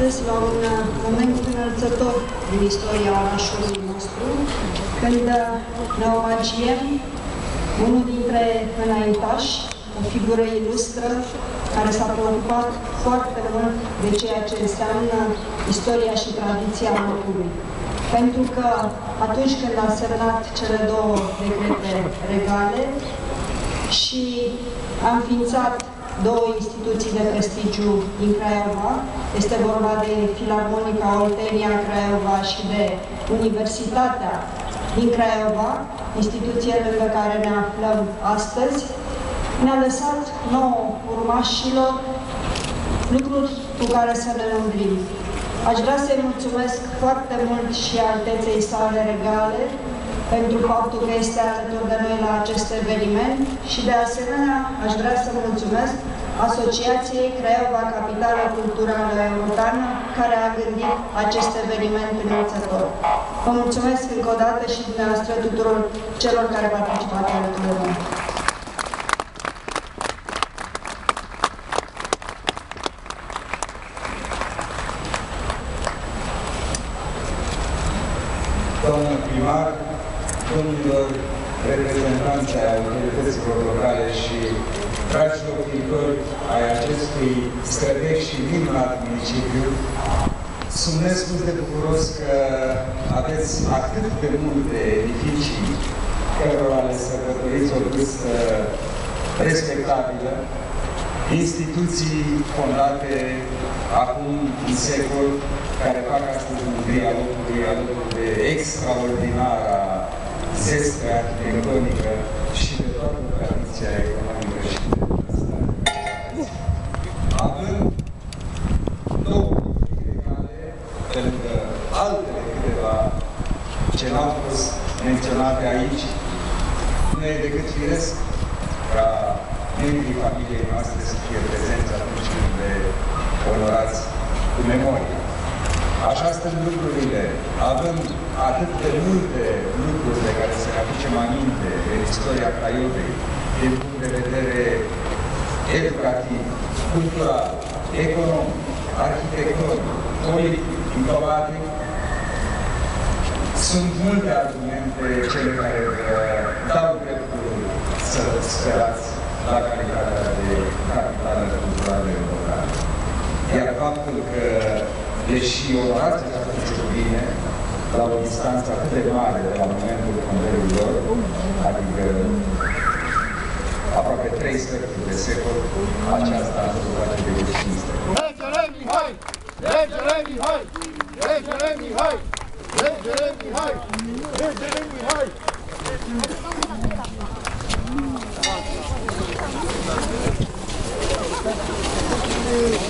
astăzi la un moment înălțător din istoria orașului nostru, când ne omagiem unul dintre înaintași, o figură ilustră, care s-a preocupat foarte mult de ceea ce înseamnă istoria și tradiția locului. Pentru că atunci când a semnat cele două decrete regale și a înființat două instituții de prestigiu din Craiova, este vorba de Filarmonica Oltenia Craiova și de Universitatea din Craiova, instituție lângă care ne aflăm astăzi, ne-a lăsat nouă urmașilor lucruri cu care să ne mândrim. Aș vrea să-i mulțumesc foarte mult și Alteței sale regale pentru faptul că este alături de noi la acest eveniment și de asemenea aș vrea să mulțumesc Asociației Craiova Capitală Culturală Europeană care a gândit acest eveniment înălțător. Vă mulțumesc încă o dată și dumneavoastră tuturor celor care participat alături de noi. Doamnă primar, domnilor reprezentanți ai autorităților locale și dragi locuitori ai acestui străvechi și minunat municipiu, sunt nespus de bucuros că aveți atât de multe edificii cărora le sărbătoriți o vârstă respectabilă, instituții fondate acum un secol, care fac astăzi mândria locului alături de extraordinara zestre arhitectonică și de toată tradiția economică și de stare. Având două legale, pe lângă altele câteva ce n-au fost menționate aici, nu e decât firesc ca membrii familiei noastre să fie prezenți atunci când le onorați cu memoria. Așa stăm lucrurile, având atât de multe lucruri de care să ne aducem aminte în istoria Craiovei, din punct de vedere educativ, cultural, economic, arhitectonic, politic, diplomatic. Sunt multe argumente cele care vă dau dreptul să sperați la calitatea de capitală culturală europeană. Iar faptul că deși onorați această bine, la o distanță atât de mare de la momentul fondării lor, adică aproape 3 sferturi de secol, aceasta a fost face de cinste. Regele Mihai! Regele Mihai! Regele Mihai! Regele Mihai! Regele Mihai! Regele Mihai!